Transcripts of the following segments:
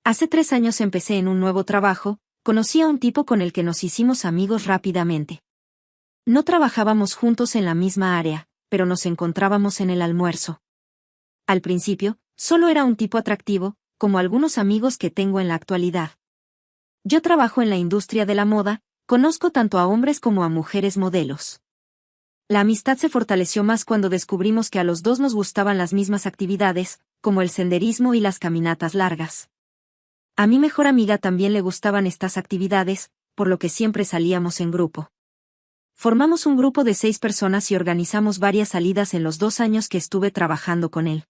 Hace 3 años empecé en un nuevo trabajo, conocí a un tipo con el que nos hicimos amigos rápidamente. No trabajábamos juntos en la misma área, pero nos encontrábamos en el almuerzo. Al principio, solo era un tipo atractivo, como algunos amigos que tengo en la actualidad. Yo trabajo en la industria de la moda, conozco tanto a hombres como a mujeres modelos. La amistad se fortaleció más cuando descubrimos que a los dos nos gustaban las mismas actividades, como el senderismo y las caminatas largas. A mi mejor amiga también le gustaban estas actividades, por lo que siempre salíamos en grupo. Formamos un grupo de 6 personas y organizamos varias salidas en los 2 años que estuve trabajando con él.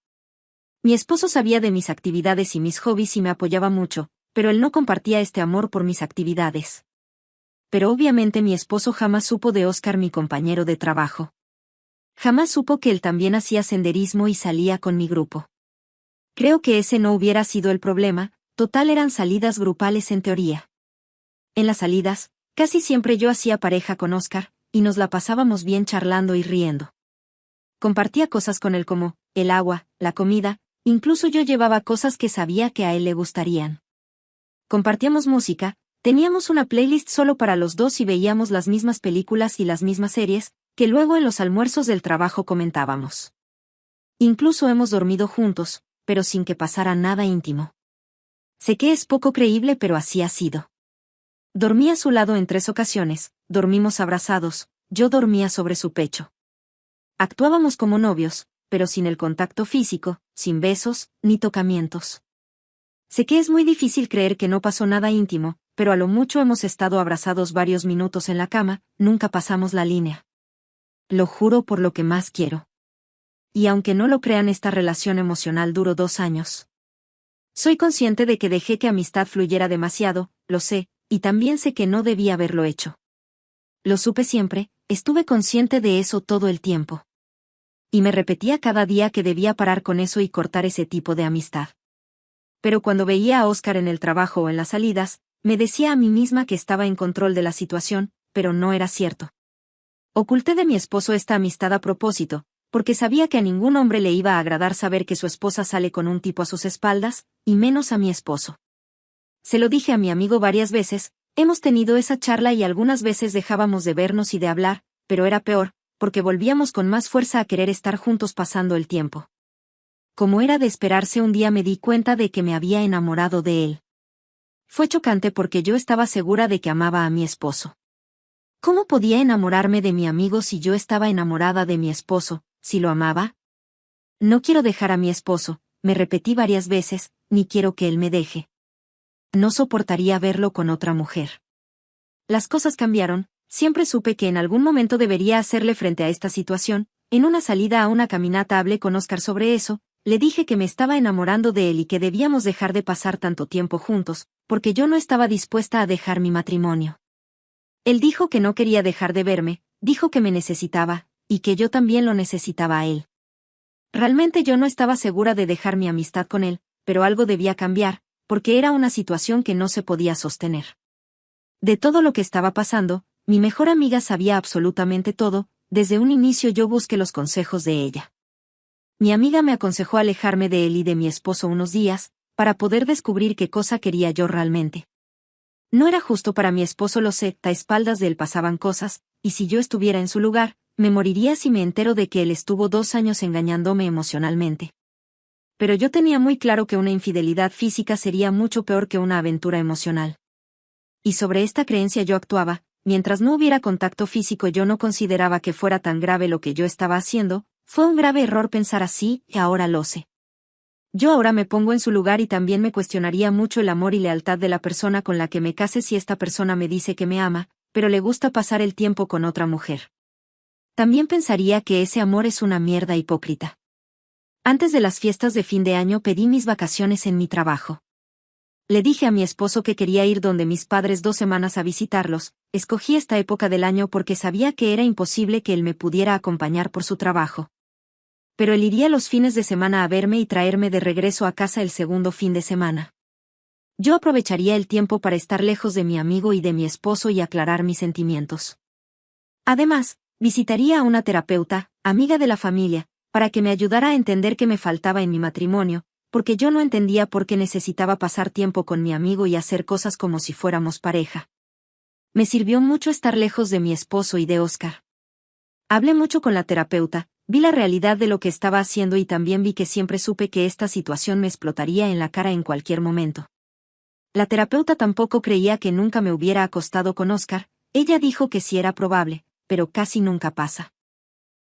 Mi esposo sabía de mis actividades y mis hobbies y me apoyaba mucho, pero él no compartía este amor por mis actividades. Pero obviamente mi esposo jamás supo de Oscar, mi compañero de trabajo. Jamás supo que él también hacía senderismo y salía con mi grupo. Creo que ese no hubiera sido el problema, total eran salidas grupales en teoría. En las salidas, casi siempre yo hacía pareja con Oscar, y nos la pasábamos bien charlando y riendo. Compartía cosas con él como el agua, la comida, incluso yo llevaba cosas que sabía que a él le gustarían. Compartíamos música, teníamos una playlist solo para los dos y veíamos las mismas películas y las mismas series, que luego en los almuerzos del trabajo comentábamos. Incluso hemos dormido juntos, pero sin que pasara nada íntimo. Sé que es poco creíble, pero así ha sido. Dormí a su lado en 3 ocasiones, dormimos abrazados, yo dormía sobre su pecho. Actuábamos como novios, pero sin el contacto físico, sin besos, ni tocamientos. Sé que es muy difícil creer que no pasó nada íntimo, pero a lo mucho hemos estado abrazados varios minutos en la cama, nunca pasamos la línea. Lo juro por lo que más quiero. Y aunque no lo crean, esta relación emocional duró 2 años. Soy consciente de que dejé que amistad fluyera demasiado, lo sé, y también sé que no debía haberlo hecho. Lo supe siempre, estuve consciente de eso todo el tiempo. Y me repetía cada día que debía parar con eso y cortar ese tipo de amistad. Pero cuando veía a Oscar en el trabajo o en las salidas, me decía a mí misma que estaba en control de la situación, pero no era cierto. Oculté de mi esposo esta amistad a propósito, porque sabía que a ningún hombre le iba a agradar saber que su esposa sale con un tipo a sus espaldas, y menos a mi esposo. Se lo dije a mi amigo varias veces, hemos tenido esa charla y algunas veces dejábamos de vernos y de hablar, pero era peor, porque volvíamos con más fuerza a querer estar juntos pasando el tiempo. Como era de esperarse, un día me di cuenta de que me había enamorado de él. Fue chocante porque yo estaba segura de que amaba a mi esposo. ¿Cómo podía enamorarme de mi amigo si yo estaba enamorada de mi esposo, si lo amaba? No quiero dejar a mi esposo, me repetí varias veces, ni quiero que él me deje. No soportaría verlo con otra mujer. Las cosas cambiaron, siempre supe que en algún momento debería hacerle frente a esta situación. En una salida a una caminata hablé con Oscar sobre eso, le dije que me estaba enamorando de él y que debíamos dejar de pasar tanto tiempo juntos, porque yo no estaba dispuesta a dejar mi matrimonio. Él dijo que no quería dejar de verme, dijo que me necesitaba, y que yo también lo necesitaba a él. Realmente yo no estaba segura de dejar mi amistad con él, pero algo debía cambiar, porque era una situación que no se podía sostener. De todo lo que estaba pasando, mi mejor amiga sabía absolutamente todo, desde un inicio yo busqué los consejos de ella. Mi amiga me aconsejó alejarme de él y de mi esposo unos días, para poder descubrir qué cosa quería yo realmente. No era justo para mi esposo, lo sé, a espaldas de él pasaban cosas, y si yo estuviera en su lugar, me moriría si me entero de que él estuvo 2 años engañándome emocionalmente. Pero yo tenía muy claro que una infidelidad física sería mucho peor que una aventura emocional. Y sobre esta creencia yo actuaba, mientras no hubiera contacto físico yo no consideraba que fuera tan grave lo que yo estaba haciendo, fue un grave error pensar así, y ahora lo sé. Yo ahora me pongo en su lugar y también me cuestionaría mucho el amor y lealtad de la persona con la que me case si esta persona me dice que me ama, pero le gusta pasar el tiempo con otra mujer. También pensaría que ese amor es una mierda hipócrita. Antes de las fiestas de fin de año pedí mis vacaciones en mi trabajo. Le dije a mi esposo que quería ir donde mis padres 2 semanas a visitarlos, escogí esta época del año porque sabía que era imposible que él me pudiera acompañar por su trabajo. Pero él iría los fines de semana a verme y traerme de regreso a casa el segundo fin de semana. Yo aprovecharía el tiempo para estar lejos de mi amigo y de mi esposo y aclarar mis sentimientos. Además, visitaría a una terapeuta, amiga de la familia, para que me ayudara a entender qué me faltaba en mi matrimonio, porque yo no entendía por qué necesitaba pasar tiempo con mi amigo y hacer cosas como si fuéramos pareja. Me sirvió mucho estar lejos de mi esposo y de Oscar. Hablé mucho con la terapeuta, vi la realidad de lo que estaba haciendo y también vi que siempre supe que esta situación me explotaría en la cara en cualquier momento. La terapeuta tampoco creía que nunca me hubiera acostado con Oscar, ella dijo que sí era probable, pero casi nunca pasa.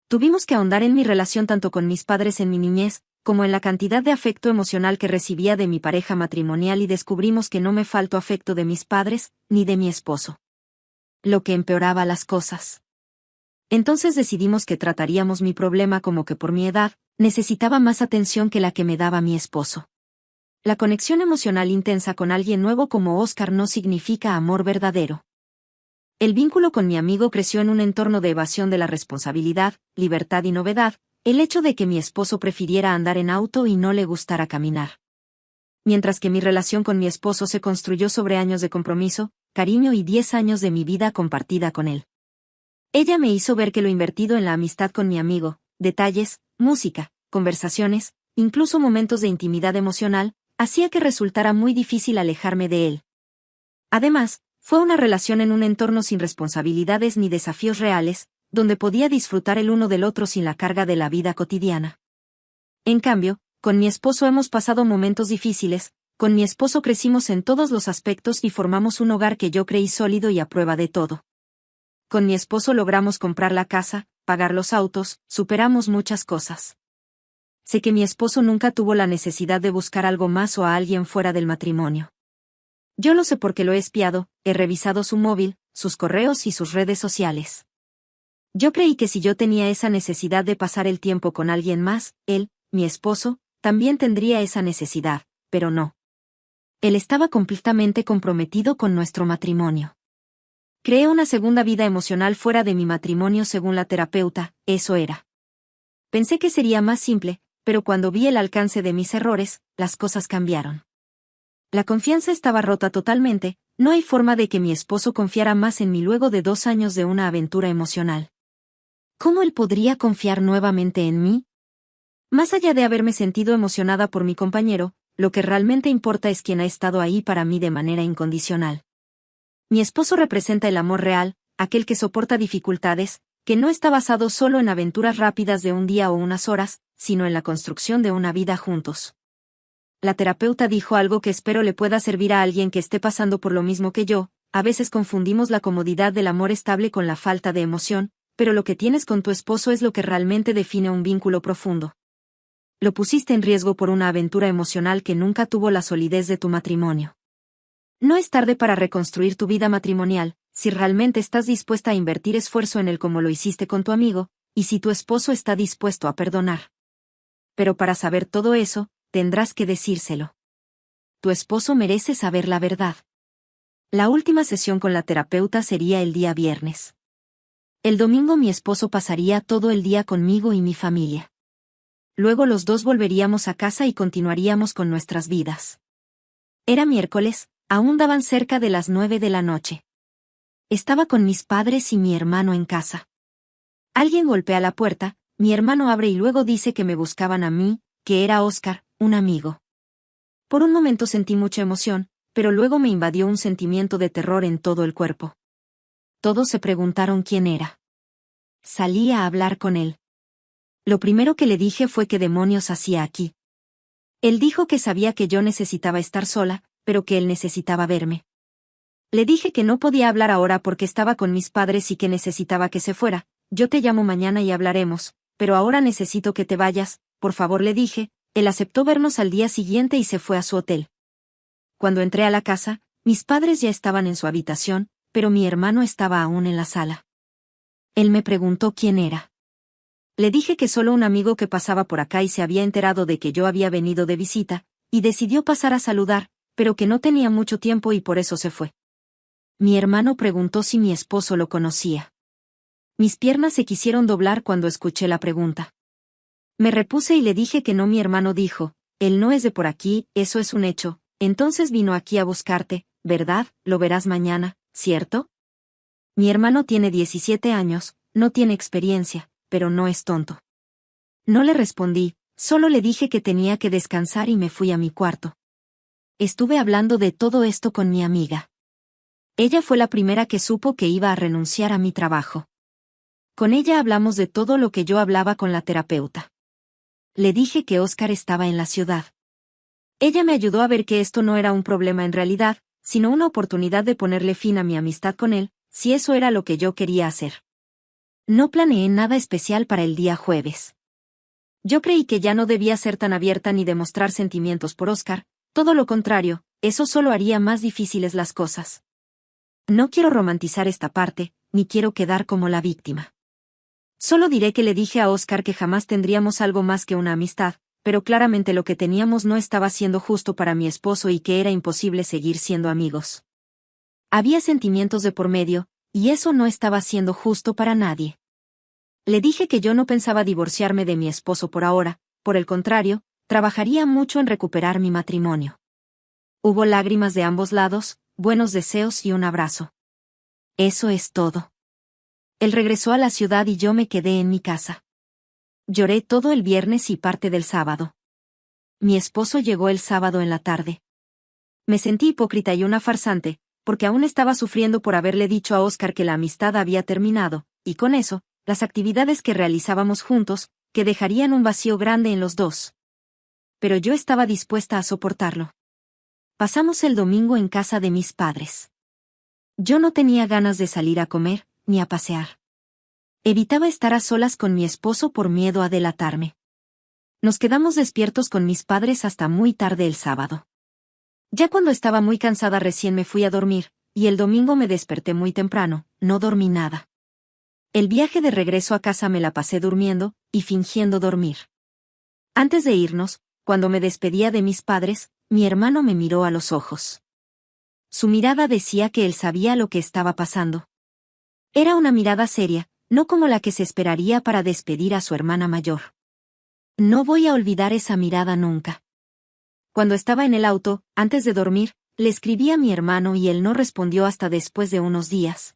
Tuvimos que ahondar en mi relación tanto con mis padres en mi niñez, como en la cantidad de afecto emocional que recibía de mi pareja matrimonial y descubrimos que no me faltó afecto de mis padres, ni de mi esposo. Lo que empeoraba las cosas. Entonces decidimos que trataríamos mi problema como que por mi edad, necesitaba más atención que la que me daba mi esposo. La conexión emocional intensa con alguien nuevo como Oscar no significa amor verdadero. El vínculo con mi amigo creció en un entorno de evasión de la responsabilidad, libertad y novedad, el hecho de que mi esposo prefiriera andar en auto y no le gustara caminar. Mientras que mi relación con mi esposo se construyó sobre años de compromiso, cariño y 10 años de mi vida compartida con él. Ella me hizo ver que lo invertido en la amistad con mi amigo, detalles, música, conversaciones, incluso momentos de intimidad emocional, hacía que resultara muy difícil alejarme de él. Además, fue una relación en un entorno sin responsabilidades ni desafíos reales, donde podía disfrutar el uno del otro sin la carga de la vida cotidiana. En cambio, con mi esposo hemos pasado momentos difíciles, con mi esposo crecimos en todos los aspectos y formamos un hogar que yo creí sólido y a prueba de todo. Con mi esposo logramos comprar la casa, pagar los autos, superamos muchas cosas. Sé que mi esposo nunca tuvo la necesidad de buscar algo más o a alguien fuera del matrimonio. Yo lo sé porque lo he espiado, he revisado su móvil, sus correos y sus redes sociales. Yo creí que si yo tenía esa necesidad de pasar el tiempo con alguien más, él, mi esposo, también tendría esa necesidad, pero no. Él estaba completamente comprometido con nuestro matrimonio. Creé una segunda vida emocional fuera de mi matrimonio según la terapeuta, eso era. Pensé que sería más simple, pero cuando vi el alcance de mis errores, las cosas cambiaron. La confianza estaba rota totalmente, no hay forma de que mi esposo confiara más en mí luego de 2 años de una aventura emocional. ¿Cómo él podría confiar nuevamente en mí? Más allá de haberme sentido emocionada por mi compañero, lo que realmente importa es quién ha estado ahí para mí de manera incondicional. Mi esposo representa el amor real, aquel que soporta dificultades, que no está basado solo en aventuras rápidas de un día o unas horas, sino en la construcción de una vida juntos. La terapeuta dijo algo que espero le pueda servir a alguien que esté pasando por lo mismo que yo, a veces confundimos la comodidad del amor estable con la falta de emoción, pero lo que tienes con tu esposo es lo que realmente define un vínculo profundo. Lo pusiste en riesgo por una aventura emocional que nunca tuvo la solidez de tu matrimonio. No es tarde para reconstruir tu vida matrimonial, si realmente estás dispuesta a invertir esfuerzo en él como lo hiciste con tu amigo, y si tu esposo está dispuesto a perdonar. Pero para saber todo eso, tendrás que decírselo. Tu esposo merece saber la verdad. La última sesión con la terapeuta sería el día viernes. El domingo mi esposo pasaría todo el día conmigo y mi familia. Luego los dos volveríamos a casa y continuaríamos con nuestras vidas. Era miércoles, aún daban cerca de las 9 de la noche. Estaba con mis padres y mi hermano en casa. Alguien golpea la puerta, mi hermano abre y luego dice que me buscaban a mí, que era Oscar, un amigo. Por un momento sentí mucha emoción, pero luego me invadió un sentimiento de terror en todo el cuerpo. Todos se preguntaron quién era. Salí a hablar con él. Lo primero que le dije fue qué demonios hacía aquí. Él dijo que sabía que yo necesitaba estar sola, pero que él necesitaba verme. Le dije que no podía hablar ahora porque estaba con mis padres y que necesitaba que se fuera. Yo te llamo mañana y hablaremos, pero ahora necesito que te vayas, por favor le dije. Él aceptó vernos al día siguiente y se fue a su hotel. Cuando entré a la casa, mis padres ya estaban en su habitación, pero mi hermano estaba aún en la sala. Él me preguntó quién era. Le dije que solo un amigo que pasaba por acá y se había enterado de que yo había venido de visita, y decidió pasar a saludar, pero que no tenía mucho tiempo y por eso se fue. Mi hermano preguntó si mi esposo lo conocía. Mis piernas se quisieron doblar cuando escuché la pregunta. Me repuse y le dije que no. Mi hermano dijo, él no es de por aquí, eso es un hecho, entonces vino aquí a buscarte, ¿verdad? Lo verás mañana, ¿cierto? Mi hermano tiene 17 años, no tiene experiencia, pero no es tonto. No le respondí, Solo le dije que tenía que descansar y me fui a mi cuarto. Estuve hablando de todo esto con mi amiga. Ella fue la primera que supo que iba a renunciar a mi trabajo. Con ella hablamos de todo lo que yo hablaba con la terapeuta. Le dije que Óscar estaba en la ciudad. Ella me ayudó a ver que esto no era un problema en realidad, sino una oportunidad de ponerle fin a mi amistad con él, si eso era lo que yo quería hacer. No planeé nada especial para el día jueves. Yo creí que ya no debía ser tan abierta ni demostrar sentimientos por Óscar, todo lo contrario, eso solo haría más difíciles las cosas. No quiero romantizar esta parte, ni quiero quedar como la víctima. Solo diré que le dije a Óscar que jamás tendríamos algo más que una amistad, pero claramente lo que teníamos no estaba siendo justo para mi esposo y que era imposible seguir siendo amigos. Había sentimientos de por medio, y eso no estaba siendo justo para nadie. Le dije que yo no pensaba divorciarme de mi esposo por ahora, por el contrario, trabajaría mucho en recuperar mi matrimonio. Hubo lágrimas de ambos lados, buenos deseos y un abrazo. Eso es todo. Él regresó a la ciudad y yo me quedé en mi casa. Lloré todo el viernes y parte del sábado. Mi esposo llegó el sábado en la tarde. Me sentí hipócrita y una farsante, porque aún estaba sufriendo por haberle dicho a Óscar que la amistad había terminado, y con eso, las actividades que realizábamos juntos, que dejarían un vacío grande en los dos. Pero yo estaba dispuesta a soportarlo. Pasamos el domingo en casa de mis padres. Yo no tenía ganas de salir a comer, ni a pasear. Evitaba estar a solas con mi esposo por miedo a delatarme. Nos quedamos despiertos con mis padres hasta muy tarde el sábado. Ya cuando estaba muy cansada recién me fui a dormir, y el domingo me desperté muy temprano, no dormí nada. El viaje de regreso a casa me la pasé durmiendo, y fingiendo dormir. Antes de irnos, cuando me despedía de mis padres, mi hermano me miró a los ojos. Su mirada decía que él sabía lo que estaba pasando. Era una mirada seria, no como la que se esperaría para despedir a su hermana mayor. No voy a olvidar esa mirada nunca. Cuando estaba en el auto, antes de dormir, le escribí a mi hermano y él no respondió hasta después de unos días.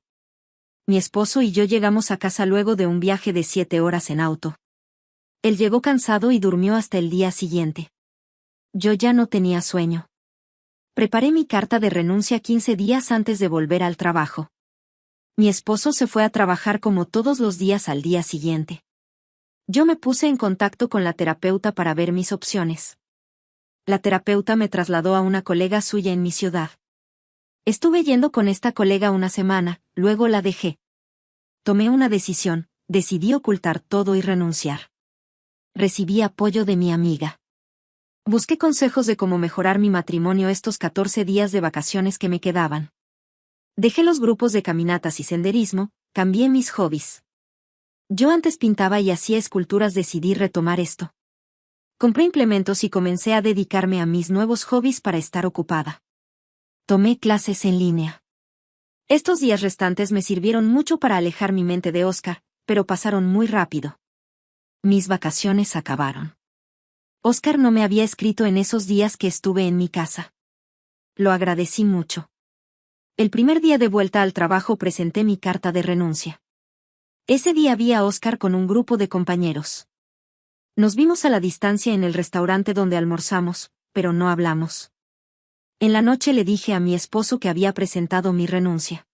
Mi esposo y yo llegamos a casa luego de un viaje de 7 horas en auto. Él llegó cansado y durmió hasta el día siguiente. Yo ya no tenía sueño. Preparé mi carta de renuncia 15 días antes de volver al trabajo. Mi esposo se fue a trabajar como todos los días al día siguiente. Yo me puse en contacto con la terapeuta para ver mis opciones. La terapeuta me trasladó a una colega suya en mi ciudad. Estuve yendo con esta colega una semana, luego la dejé. Tomé una decisión, decidí ocultar todo y renunciar. Recibí apoyo de mi amiga. Busqué consejos de cómo mejorar mi matrimonio estos 14 días de vacaciones que me quedaban. Dejé los grupos de caminatas y senderismo, cambié mis hobbies. Yo antes pintaba y hacía esculturas, decidí retomar esto. Compré implementos y comencé a dedicarme a mis nuevos hobbies para estar ocupada. Tomé clases en línea. Estos días restantes me sirvieron mucho para alejar mi mente de Óscar, pero pasaron muy rápido. Mis vacaciones acabaron. Óscar no me había escrito en esos días que estuve en mi casa. Lo agradecí mucho. El primer día de vuelta al trabajo presenté mi carta de renuncia. Ese día vi a Óscar con un grupo de compañeros. Nos vimos a la distancia en el restaurante donde almorzamos, pero no hablamos. En la noche le dije a mi esposo que había presentado mi renuncia.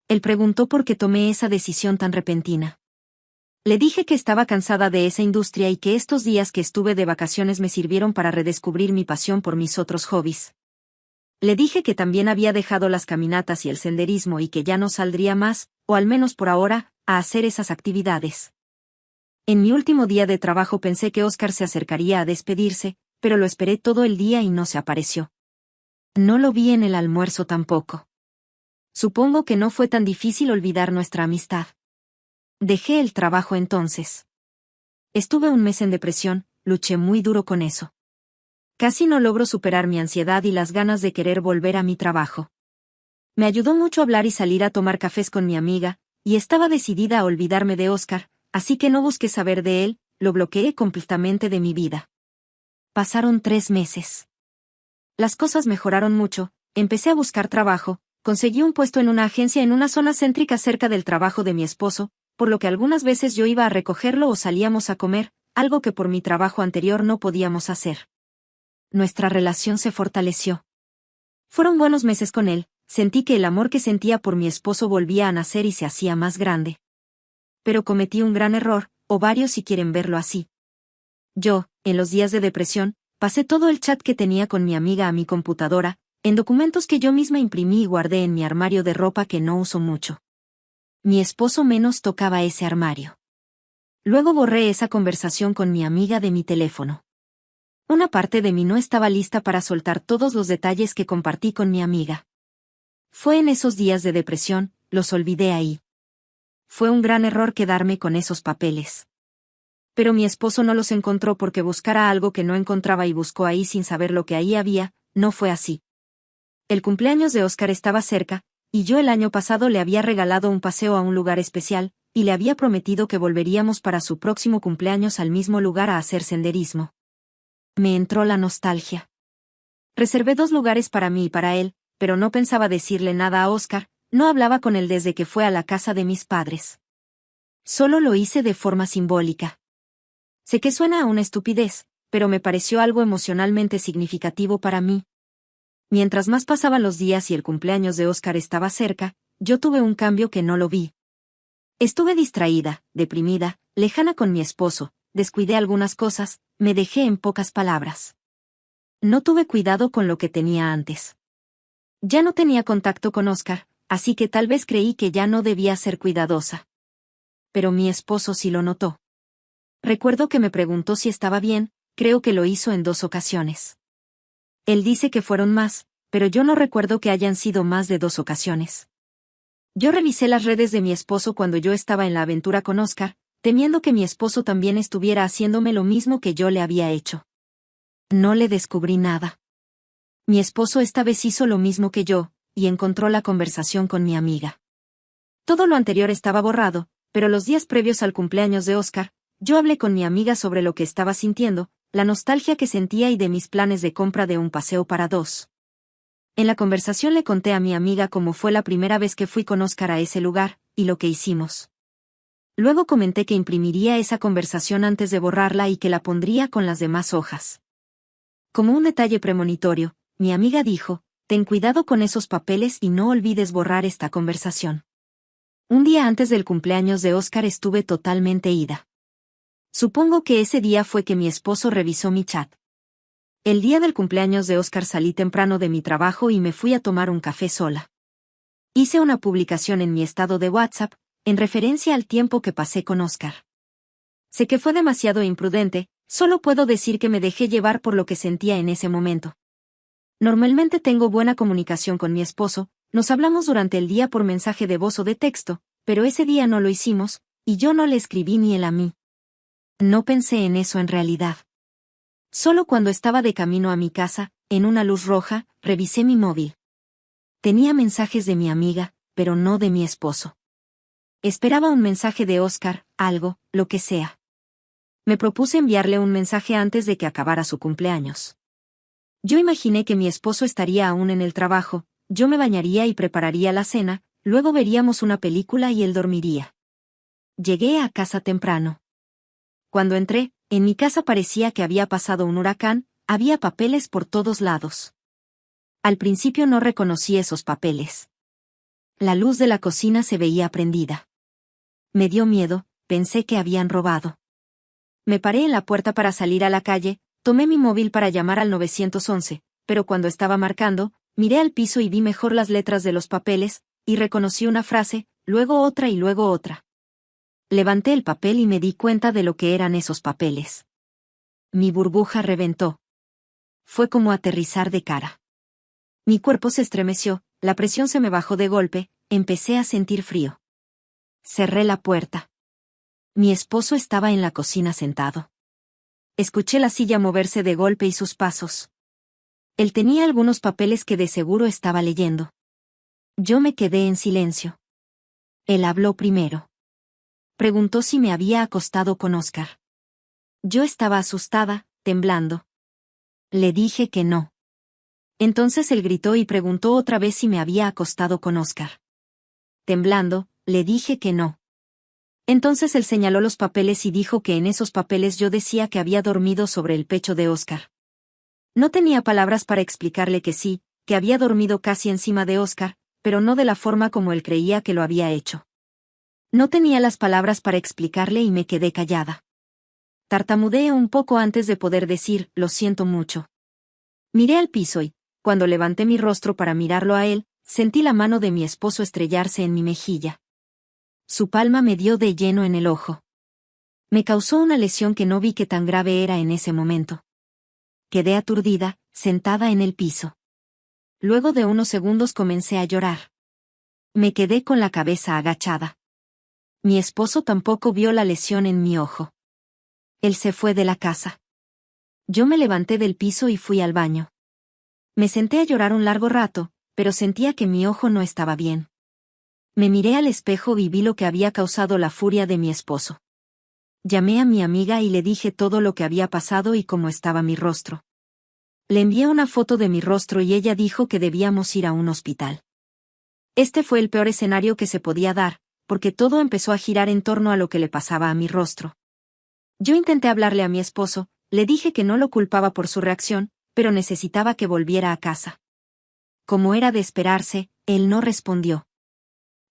Él preguntó por qué tomé esa decisión tan repentina. Le dije que estaba cansada de esa industria y que estos días que estuve de vacaciones me sirvieron para redescubrir mi pasión por mis otros hobbies. Le dije que también había dejado las caminatas y el senderismo y que ya no saldría más, o al menos por ahora, a hacer esas actividades. En mi último día de trabajo pensé que Óscar se acercaría a despedirse, pero lo esperé todo el día y no se apareció. No lo vi en el almuerzo tampoco. Supongo que no fue tan difícil olvidar nuestra amistad. Dejé el trabajo entonces. Estuve un mes en depresión, luché muy duro con eso. Casi no logro superar mi ansiedad y las ganas de querer volver a mi trabajo. Me ayudó mucho hablar y salir a tomar cafés con mi amiga, y estaba decidida a olvidarme de Óscar, así que no busqué saber de él, lo bloqueé completamente de mi vida. Pasaron 3 meses. Las cosas mejoraron mucho, empecé a buscar trabajo, conseguí un puesto en una agencia en una zona céntrica cerca del trabajo de mi esposo, por lo que algunas veces yo iba a recogerlo o salíamos a comer, algo que por mi trabajo anterior no podíamos hacer. Nuestra relación se fortaleció. Fueron buenos meses con él, sentí que el amor que sentía por mi esposo volvía a nacer y se hacía más grande. Pero cometí un gran error, o varios si quieren verlo así. Yo, en los días de depresión, pasé todo el chat que tenía con mi amiga a mi computadora, en documentos que yo misma imprimí y guardé en mi armario de ropa que no uso mucho. Mi esposo menos tocaba ese armario. Luego borré esa conversación con mi amiga de mi teléfono. Una parte de mí no estaba lista para soltar todos los detalles que compartí con mi amiga. Fue en esos días de depresión, los olvidé ahí. Fue un gran error quedarme con esos papeles. Pero mi esposo no los encontró porque buscara algo que no encontraba y buscó ahí sin saber lo que ahí había, no fue así. El cumpleaños de Oscar estaba cerca, y yo el año pasado le había regalado un paseo a un lugar especial, y le había prometido que volveríamos para su próximo cumpleaños al mismo lugar a hacer senderismo. Me entró la nostalgia. Reservé 2 lugares para mí y para él, pero no pensaba decirle nada a Oscar, no hablaba con él desde que fue a la casa de mis padres. Solo lo hice de forma simbólica. Sé que suena a una estupidez, pero me pareció algo emocionalmente significativo para mí. Mientras más pasaban los días y el cumpleaños de Oscar estaba cerca, yo tuve un cambio que no lo vi. Estuve distraída, deprimida, lejana con mi esposo, descuidé algunas cosas, me dejé en pocas palabras. No tuve cuidado con lo que tenía antes. Ya no tenía contacto con Oscar, así que tal vez creí que ya no debía ser cuidadosa. Pero mi esposo sí lo notó. Recuerdo que me preguntó si estaba bien, creo que lo hizo en 2 ocasiones. Él dice que fueron más, pero yo no recuerdo que hayan sido más de 2 ocasiones. Yo revisé las redes de mi esposo cuando yo estaba en la aventura con Oscar, temiendo que mi esposo también estuviera haciéndome lo mismo que yo le había hecho. No le descubrí nada. Mi esposo esta vez hizo lo mismo que yo, y encontró la conversación con mi amiga. Todo lo anterior estaba borrado, pero los días previos al cumpleaños de Oscar, yo hablé con mi amiga sobre lo que estaba sintiendo, la nostalgia que sentía y de mis planes de compra de un paseo para 2. En la conversación le conté a mi amiga cómo fue la primera vez que fui con Oscar a ese lugar, y lo que hicimos. Luego comenté que imprimiría esa conversación antes de borrarla y que la pondría con las demás hojas. Como un detalle premonitorio, mi amiga dijo, ten cuidado con esos papeles y no olvides borrar esta conversación. Un día antes del cumpleaños de Oscar estuve totalmente ida. Supongo que ese día fue que mi esposo revisó mi chat. El día del cumpleaños de Oscar salí temprano de mi trabajo y me fui a tomar un café sola. Hice una publicación en mi estado de WhatsApp, en referencia al tiempo que pasé con Oscar. Sé que fue demasiado imprudente, solo puedo decir que me dejé llevar por lo que sentía en ese momento. Normalmente tengo buena comunicación con mi esposo, nos hablamos durante el día por mensaje de voz o de texto, pero ese día no lo hicimos, y yo no le escribí ni él a mí. No pensé en eso en realidad. Solo cuando estaba de camino a mi casa, en una luz roja, revisé mi móvil. Tenía mensajes de mi amiga, pero no de mi esposo. Esperaba un mensaje de Oscar, algo, lo que sea. Me propuse enviarle un mensaje antes de que acabara su cumpleaños. Yo imaginé que mi esposo estaría aún en el trabajo, yo me bañaría y prepararía la cena, luego veríamos una película y él dormiría. Llegué a casa temprano. Cuando entré, en mi casa parecía que había pasado un huracán, había papeles por todos lados. Al principio no reconocí esos papeles. La luz de la cocina se veía prendida. Me dio miedo, pensé que habían robado. Me paré en la puerta para salir a la calle, tomé mi móvil para llamar al 911, pero cuando estaba marcando, miré al piso y vi mejor las letras de los papeles, y reconocí una frase, luego otra y luego otra. Levanté el papel y me di cuenta de lo que eran esos papeles. Mi burbuja reventó. Fue como aterrizar de cara. Mi cuerpo se estremeció, la presión se me bajó de golpe, empecé a sentir frío. Cerré la puerta. Mi esposo estaba en la cocina sentado. Escuché la silla moverse de golpe y sus pasos. Él tenía algunos papeles que de seguro estaba leyendo. Yo me quedé en silencio. Él habló primero. Preguntó si me había acostado con Oscar. Yo estaba asustada, temblando. Le dije que no. Entonces él gritó y preguntó otra vez si me había acostado con Oscar. Temblando, le dije que no. Entonces él señaló los papeles y dijo que en esos papeles yo decía que había dormido sobre el pecho de Oscar. No tenía palabras para explicarle que sí, que había dormido casi encima de Oscar, pero no de la forma como él creía que lo había hecho. No tenía las palabras para explicarle y me quedé callada. Tartamudeé un poco antes de poder decir, lo siento mucho. Miré al piso y, cuando levanté mi rostro para mirarlo a él, sentí la mano de mi esposo estrellarse en mi mejilla. Su palma me dio de lleno en el ojo. Me causó una lesión que no vi que tan grave era en ese momento. Quedé aturdida, sentada en el piso. Luego de unos segundos comencé a llorar. Me quedé con la cabeza agachada. Mi esposo tampoco vio la lesión en mi ojo. Él se fue de la casa. Yo me levanté del piso y fui al baño. Me senté a llorar un largo rato, pero sentía que mi ojo no estaba bien. Me miré al espejo y vi lo que había causado la furia de mi esposo. Llamé a mi amiga y le dije todo lo que había pasado y cómo estaba mi rostro. Le envié una foto de mi rostro y ella dijo que debíamos ir a un hospital. Este fue el peor escenario que se podía dar, porque todo empezó a girar en torno a lo que le pasaba a mi rostro. Yo intenté hablarle a mi esposo, le dije que no lo culpaba por su reacción, pero necesitaba que volviera a casa. Como era de esperarse, él no respondió.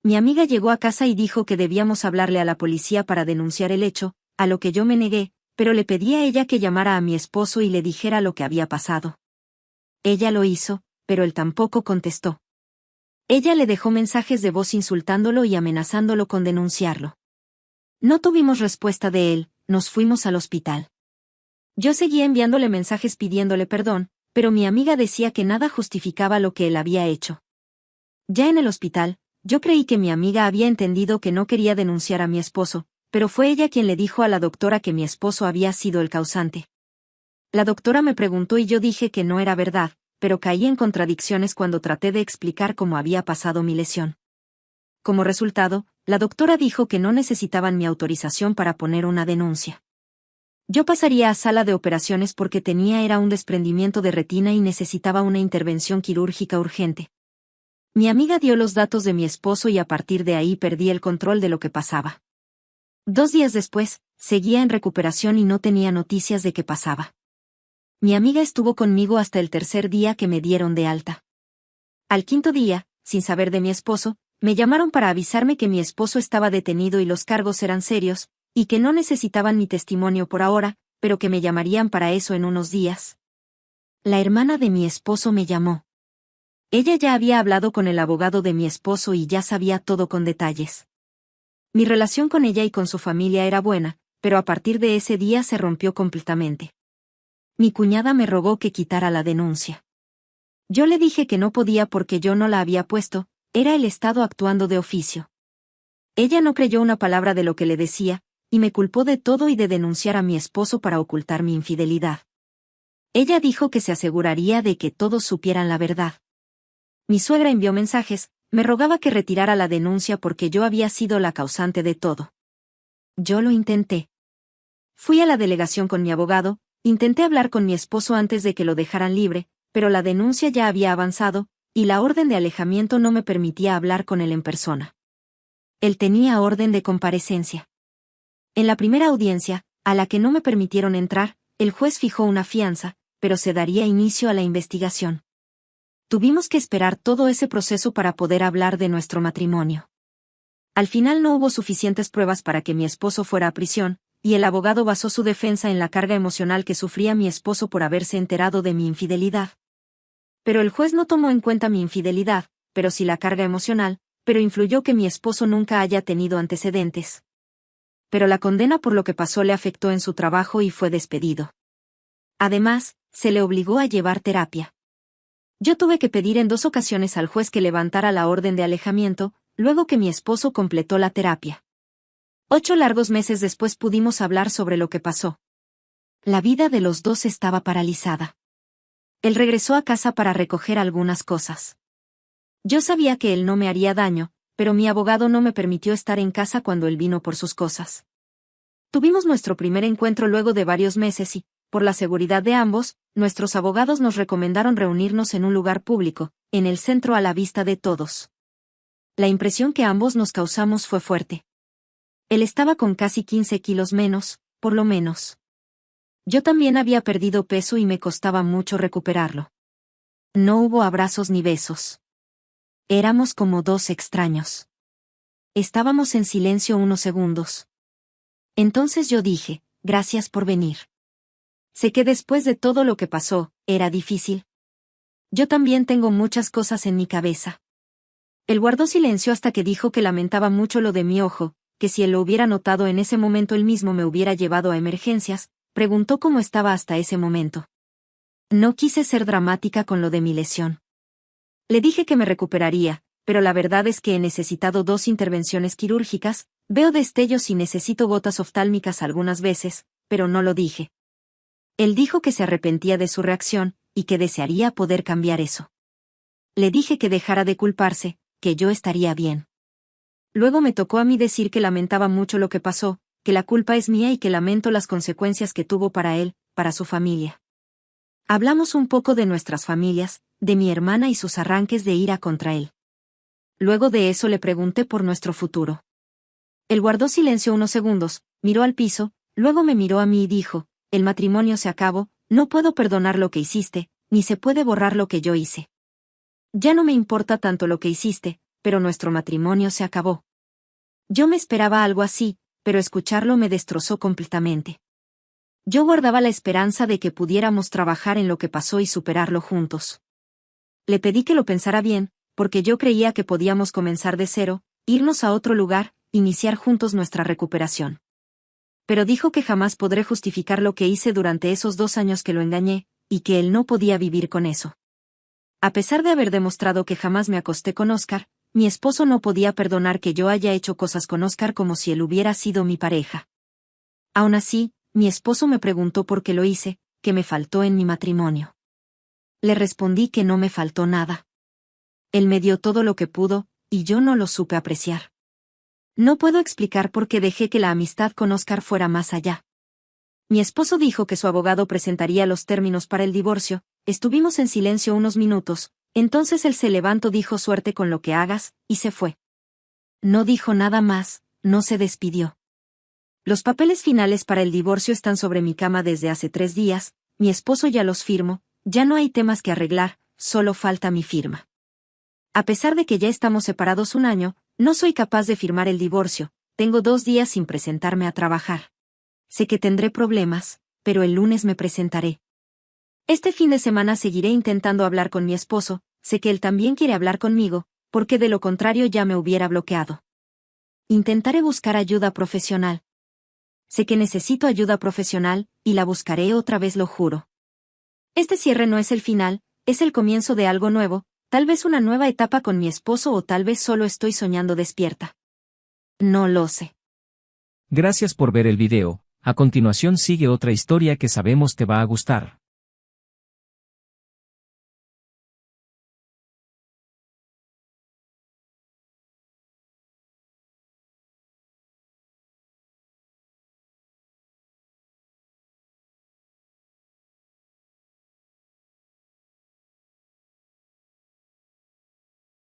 Mi amiga llegó a casa y dijo que debíamos hablarle a la policía para denunciar el hecho, a lo que yo me negué, pero le pedí a ella que llamara a mi esposo y le dijera lo que había pasado. Ella lo hizo, pero él tampoco contestó. Ella le dejó mensajes de voz insultándolo y amenazándolo con denunciarlo. No tuvimos respuesta de él, nos fuimos al hospital. Yo seguía enviándole mensajes pidiéndole perdón, pero mi amiga decía que nada justificaba lo que él había hecho. Ya en el hospital, yo creí que mi amiga había entendido que no quería denunciar a mi esposo, pero fue ella quien le dijo a la doctora que mi esposo había sido el causante. La doctora me preguntó y yo dije que no era verdad, pero caí en contradicciones cuando traté de explicar cómo había pasado mi lesión. Como resultado, la doctora dijo que no necesitaban mi autorización para poner una denuncia. Yo pasaría a sala de operaciones porque tenía un desprendimiento de retina y necesitaba una intervención quirúrgica urgente. Mi amiga dio los datos de mi esposo y a partir de ahí perdí el control de lo que pasaba. 2 días después, seguía en recuperación y no tenía noticias de qué pasaba. Mi amiga estuvo conmigo hasta el 3er día que me dieron de alta. Al 5.º día, sin saber de mi esposo, me llamaron para avisarme que mi esposo estaba detenido y los cargos eran serios, y que no necesitaban mi testimonio por ahora, pero que me llamarían para eso en unos días. La hermana de mi esposo me llamó. Ella ya había hablado con el abogado de mi esposo y ya sabía todo con detalles. Mi relación con ella y con su familia era buena, pero a partir de ese día se rompió completamente. Mi cuñada me rogó que quitara la denuncia. Yo le dije que no podía porque yo no la había puesto, era el Estado actuando de oficio. Ella no creyó una palabra de lo que le decía, y me culpó de todo y de denunciar a mi esposo para ocultar mi infidelidad. Ella dijo que se aseguraría de que todos supieran la verdad. Mi suegra envió mensajes, me rogaba que retirara la denuncia porque yo había sido la causante de todo. Yo lo intenté. Fui a la delegación con mi abogado, intenté hablar con mi esposo antes de que lo dejaran libre, pero la denuncia ya había avanzado, y la orden de alejamiento no me permitía hablar con él en persona. Él tenía orden de comparecencia. En la primera audiencia, a la que no me permitieron entrar, el juez fijó una fianza, pero se daría inicio a la investigación. Tuvimos que esperar todo ese proceso para poder hablar de nuestro matrimonio. Al final no hubo suficientes pruebas para que mi esposo fuera a prisión, y el abogado basó su defensa en la carga emocional que sufría mi esposo por haberse enterado de mi infidelidad. Pero el juez no tomó en cuenta mi infidelidad, pero sí la carga emocional, pero influyó que mi esposo nunca haya tenido antecedentes. Pero la condena por lo que pasó le afectó en su trabajo y fue despedido. Además, se le obligó a llevar terapia. Yo tuve que pedir en 2 ocasiones al juez que levantara la orden de alejamiento, luego que mi esposo completó la terapia. 8 largos meses después pudimos hablar sobre lo que pasó. La vida de los dos estaba paralizada. Él regresó a casa para recoger algunas cosas. Yo sabía que él no me haría daño, pero mi abogado no me permitió estar en casa cuando él vino por sus cosas. Tuvimos nuestro primer encuentro luego de varios meses y, por la seguridad de ambos, nuestros abogados nos recomendaron reunirnos en un lugar público, en el centro a la vista de todos. La impresión que ambos nos causamos fue fuerte. Él estaba con casi 15 kilos menos, por lo menos. Yo también había perdido peso y me costaba mucho recuperarlo. No hubo abrazos ni besos. Éramos como dos extraños. Estábamos en silencio unos segundos. Entonces yo dije, gracias por venir. Sé que después de todo lo que pasó, era difícil. Yo también tengo muchas cosas en mi cabeza. Él guardó silencio hasta que dijo que lamentaba mucho lo de mi ojo, que si él lo hubiera notado en ese momento él mismo me hubiera llevado a emergencias. Preguntó cómo estaba hasta ese momento. No quise ser dramática con lo de mi lesión. Le dije que me recuperaría, pero la verdad es que he necesitado 2 intervenciones quirúrgicas, veo destellos y necesito gotas oftálmicas algunas veces, pero no lo dije. Él dijo que se arrepentía de su reacción, y que desearía poder cambiar eso. Le dije que dejara de culparse, que yo estaría bien. Luego me tocó a mí decir que lamentaba mucho lo que pasó, que la culpa es mía y que lamento las consecuencias que tuvo para él, para su familia. Hablamos un poco de nuestras familias, de mi hermana y sus arranques de ira contra él. Luego de eso le pregunté por nuestro futuro. Él guardó silencio unos segundos, miró al piso, luego me miró a mí y dijo, el matrimonio se acabó, no puedo perdonar lo que hiciste, ni se puede borrar lo que yo hice. Ya no me importa tanto lo que hiciste, pero nuestro matrimonio se acabó. Yo me esperaba algo así, pero escucharlo me destrozó completamente. Yo guardaba la esperanza de que pudiéramos trabajar en lo que pasó y superarlo juntos. Le pedí que lo pensara bien, porque yo creía que podíamos comenzar de cero, irnos a otro lugar, iniciar juntos nuestra recuperación. Pero dijo que jamás podré justificar lo que hice durante esos 2 años que lo engañé, y que él no podía vivir con eso. A pesar de haber demostrado que jamás me acosté con Oscar, mi esposo no podía perdonar que yo haya hecho cosas con Oscar como si él hubiera sido mi pareja. Aún así, mi esposo me preguntó por qué lo hice, qué me faltó en mi matrimonio. Le respondí que no me faltó nada. Él me dio todo lo que pudo, y yo no lo supe apreciar. No puedo explicar por qué dejé que la amistad con Oscar fuera más allá. Mi esposo dijo que su abogado presentaría los términos para el divorcio, estuvimos en silencio unos minutos, entonces él se levantó, dijo suerte con lo que hagas, y se fue. No dijo nada más, no se despidió. Los papeles finales para el divorcio están sobre mi cama desde hace 3 días, mi esposo ya los firmó, ya no hay temas que arreglar, solo falta mi firma. A pesar de que ya estamos separados 1 año, no soy capaz de firmar el divorcio, tengo 2 días sin presentarme a trabajar. Sé que tendré problemas, pero el lunes me presentaré. Este fin de semana seguiré intentando hablar con mi esposo, sé que él también quiere hablar conmigo, porque de lo contrario ya me hubiera bloqueado. Intentaré buscar ayuda profesional. Sé que necesito ayuda profesional, y la buscaré otra vez, lo juro. Este cierre no es el final, es el comienzo de algo nuevo, tal vez una nueva etapa con mi esposo o tal vez solo estoy soñando despierta. No lo sé. Gracias por ver el video. A continuación sigue otra historia que sabemos te va a gustar.